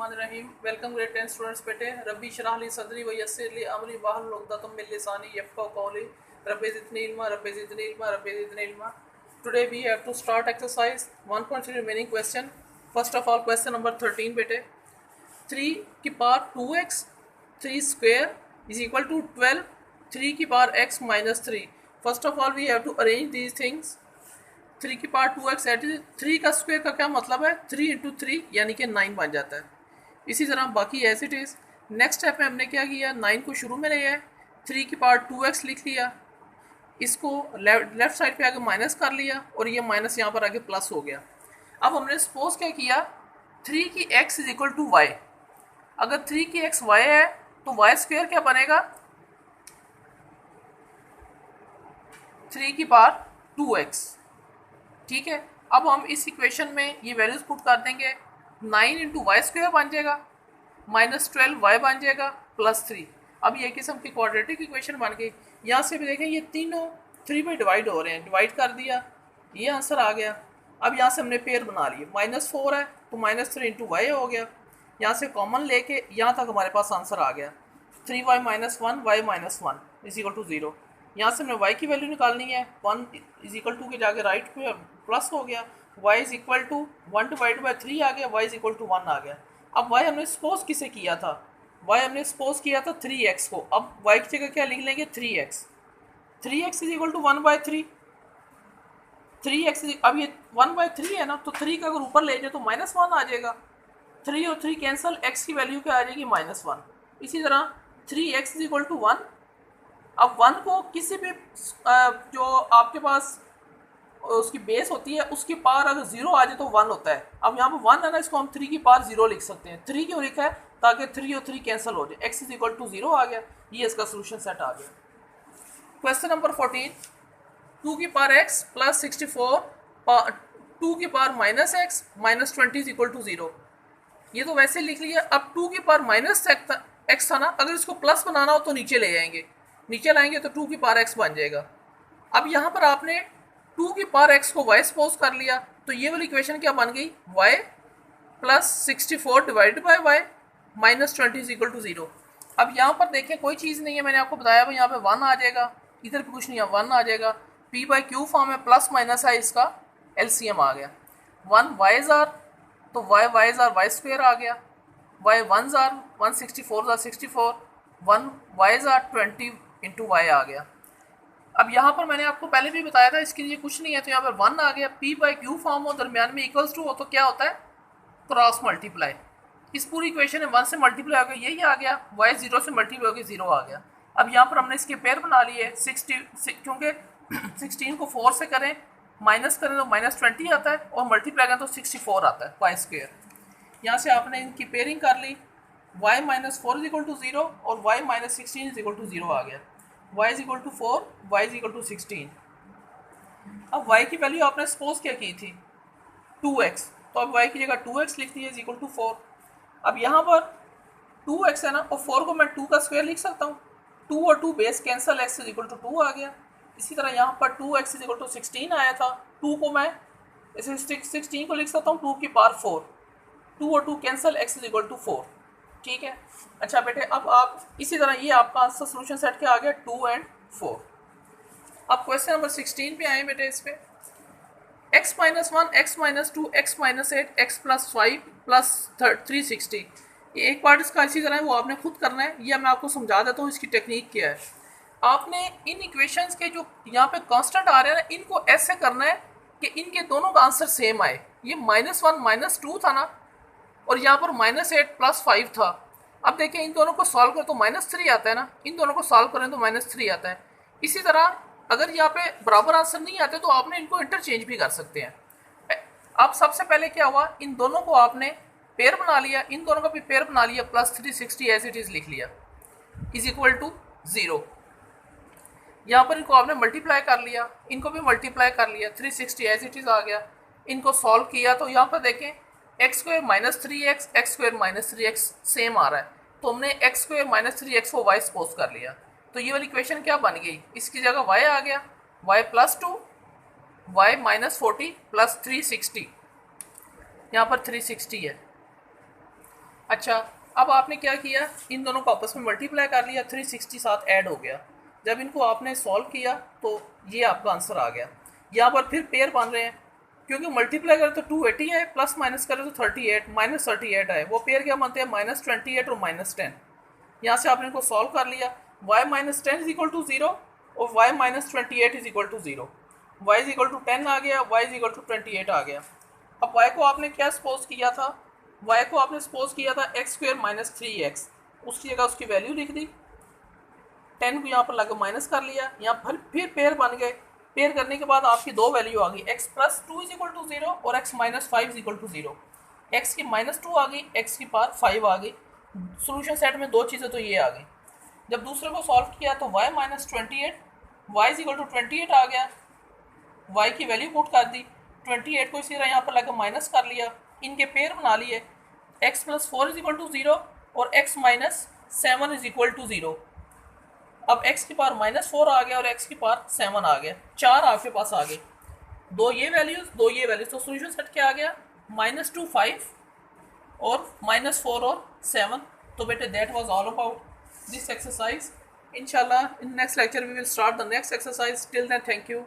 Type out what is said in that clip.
रहीम। Welcome grade 10 students बेटे। रब्बी शरह ली सदरी व यस्सिर ली अमरी वाहलुल उक़दतम मिन लिसानी यफ़क़हू क़ौली। Rabbi ज़िदनी इल्मा rabbi ज़िदनी इल्मा rabbi ज़िदनी इल्मा। Today we have to start exercise 1.3 remaining question. First of all question number 13 बेटे। 3 की power 2x 3 square is equal to 12 3 की power x minus 3. First of all we have to arrange these things. 3 की power 2x eight 3 का square का क्या मतलब है 3 into 3 यानी कि 9 बन जाता है। इसी तरह बाकी as it is. Next step में हमने क्या किया 9 को शुरू में लिया है 3 की पावर 2x लिख लिया, इसको लेफ्ट साइड पे आगे माइनस कर लिया और ये माइनस यहाँ पर आगे प्लस हो गया। अब हमने सपोज क्या किया 3 की x is equal to y. अगर 3 की x y है तो y स्क्वायर क्या बनेगा 3 की पावर 2x। ठीक है, अब हम इस इक्वेशन में ये वैल्यूज पुट कर देंगे 9 इंटू वाई स्क्वायर बन जाएगा माइनस 12 वाई बन जाएगा प्लस 3। अब ये किस्म की क्वाड्रेटिक इक्वेशन बन गई। यहाँ से भी देखें ये तीनों 3 में डिवाइड हो रहे हैं, डिवाइड कर दिया ये आंसर आ गया। अब यहाँ से हमने पेयर बना लिए -4 है तो -3 इंटू वाई हो गया। यहाँ से कॉमन लेके यहाँ तक हमारे पास आंसर आ गया 3y - 1 y - 1 is equal to 0। यहाँ से हमने y की वैल्यू निकालनी है 1 इज इक्वल टू के जाके राइट पे प्लस हो गया y is equal to 1 divide by 3 आ गया, y इज इक्वल टू 1 आ गया। अब y हमने सपोज किसे किया था y हमने सपोज किया था 3x को। अब y की जगह क्या लिख लेंगे 3x। 3x is equal to 1/3। 3x अब ये 1/3 है ना तो 3 का अगर ऊपर ले जाए तो -1 आ जाएगा। 3 और 3 कैंसिल, x की वैल्यू क्या आ जाएगी -1। इसी तरह 3x इज इक्वल टू 1। अब 1 को किसी भी जो आपके पास उसकी बेस होती है उसकी पावर अगर 0 आ जाए तो 1 होता है। अब यहाँ पर 1 है ना, इसको हम 3 की पावर 0 लिख सकते हैं। 3 क्यों लिखा है ताकि 3 और 3 कैंसिल हो जाए, x इज इक्वल टू 0 आ गया। ये इसका सोल्यूशन सेट आ गया। क्वेश्चन नंबर 14 2 की पावर x प्लस 64 2 की power minus x minus 20 is equal to 0। ये तो वैसे लिख लिया। अब 2 की पावर माइनस x था ना, अगर इसको प्लस बनाना हो तो नीचे ले जाएंगे, नीचे लाएंगे तो 2 की पावर x बन जाएगा। अब यहाँ पर आपने 2 की पावर x को y सपोज कर लिया तो ये वाली इक्वेशन क्या बन गई y plus 64 divide by y minus 20 is equal to 0। अब यहाँ पर देखें कोई चीज़ नहीं है, मैंने आपको बताया भाई यहाँ पे 1 आ जाएगा, इधर भी कुछ नहीं है 1 आ जाएगा। p/q फॉर्म है, प्लस माइनस है, इसका LCM आ गया। 1 y's आर तो y's आर y स्क्वायर आ गया, y 1's are 164 64 1 y's are 20 into y आ गया। अब यहाँ पर मैंने आपको पहले भी बताया था इसके लिए कुछ नहीं है तो यहाँ पर 1 आ गया। p/q फॉर्म हो, दरमियान में इक्वल्स टू हो तो क्या होता है क्रॉस मल्टीप्लाई। इस पूरी इक्वेशन में 1 से मल्टीप्लाई हो गया, यही आ गया। y 0 से मल्टीप्लाई हो गया 0 आ गया। अब यहाँ पर हमने इसके पेयर बना लिए 60 क्योंकि 16 को 4 से करें माइनस करें तो -20 आता है और मल्टीप्लाई करें तो 64 आता है y स्क्वायर। यहाँ से आपने इनकी पेयरिंग कर ली y - 4 इज इक्वल टू 0 और y - 16 इज इक्वल टू 0 आ गया। y is equal to 4 y is equal to 16। अब y की वैल्यू आपने सपोज क्या की थी 2x, तो अब y की जगह 2x लिख दी है इज इक्वल टू 4। अब यहाँ पर 2x है ना और 4 को मैं 2 का स्क्वायर लिख सकता हूँ, 2 और 2 base cancel, x is equal to 2 आ गया। इसी तरह यहाँ पर 2x इज इक्वल टू 16 आया था, 2 को मैं इसे 16 को लिख सकता हूँ 2 की पावर 4, 2 और 2 cancel, x is equal to 4। ठीक है, अच्छा बेटे अब आप इसी तरह ये आपका आंसर सोल्यूशन सेट क्या आ गया 2 और 4। अब क्वेश्चन नंबर 16 पे आए बेटे। इस पे x - 1 x - 2 x - 8 x + 5 + 360। ये एक पार्ट इसका इसी तरह है, वो आपने खुद करना है। ये मैं आपको समझा देता हूँ इसकी टेक्निक क्या है। आपने इन इक्वेशंस के जो यहाँ पे कांस्टेंट आ रहे हैं ना, इनको ऐसे करना है कि इनके दोनों का आंसर सेम आए। ये -1 - 2 था ना और यहाँ पर -8 + 5 था। अब देखिए इन दोनों को सॉल्व करें तो -3 आता है ना, इन दोनों को सॉल्व करें तो -3 आता है। इसी तरह अगर यहाँ पे बराबर आंसर नहीं आते तो आपने इनको इंटरचेंज भी कर सकते हैं। अब सबसे पहले क्या हुआ, इन दोनों को आपने पेयर बना लिया, इन दोनों का भी पेयर बना लिया, प्लस 360 एज इट इज लिख लिया इज इक्वल टू 0। यहाँ पर इनको आपने मल्टीप्लाई कर लिया, इनको भी मल्टीप्लाई कर लिया, 360 एज इट इज आ गया। इनको सॉल्व किया तो यहाँ पर देखें x² - 3x x² - 3x same आ रहा है, तो हमने x² - 3x को y सपोज कर लिया। तो ये वाली इक्वेशन क्या बन गई, इसकी जगह y आ गया, y + 2 y - 40 + 360, यहाँ पर 360 है। अच्छा, अब आपने क्या किया, इन दोनों को आपस में मल्टीप्लाई कर लिया, 360 साथ ऐड हो गया। जब इनको आपने सॉल्व किया तो ये आपका आंसर आ गया। यहाँ पर फिर पेयर बन रहे हैं, क्योंकि मल्टीप्लाई करें तो 280 है, प्लस माइनस करें तो 38 माइनस 38 है। वो पेयर क्या बनते हैं, -28 और -10। यहाँ से आपने इनको सॉल्व कर लिया। y minus 10 is equal to 0 और y minus 28 is equal to 0। y is equal to 10 आ गया, y इज इक्वल टू 28 आ गया। अब y को आपने क्या सपोज किया था, y को आपने सपोज किया था एक्स स्क्वेयर माइनस 3x, उसकी जगह उसकी वैल्यू लिख दी, 10 को यहाँ पर लगा माइनस कर लिया, यहाँ फिर पेयर बन गए। पेयर करने के बाद आपकी दो वैल्यू आ गई, x plus 2 is equal to 0 और x minus 5 is equal to 0। x की -2 आ गई, x की पावर 5 आ गई। सोल्यूशन सेट में दो चीज़ें तो ये आ गई। जब दूसरे को सॉल्व किया तो y minus 28, y is equal to 28 आ गया। y की वैल्यू पुट कर दी, 28 को इसी तरह यहाँ पर लगा माइनस कर लिया, इनके पेयर बना लिए, x plus 4 is equal to 0 और x minus 7 is equal to 0। अब x की पावर -4 आ गया और x की पावर 7 आ गया, चार आपके पास आ गए, दो ये वैल्यूज दो ये वैल्यूज। तो सोल्यूशन सेट क्या आ गया, -2 5 और -4 और 7। तो बेटे that was all about this exercise. इंशाल्लाह in next lecture we will start the next exercise. Till then thank you.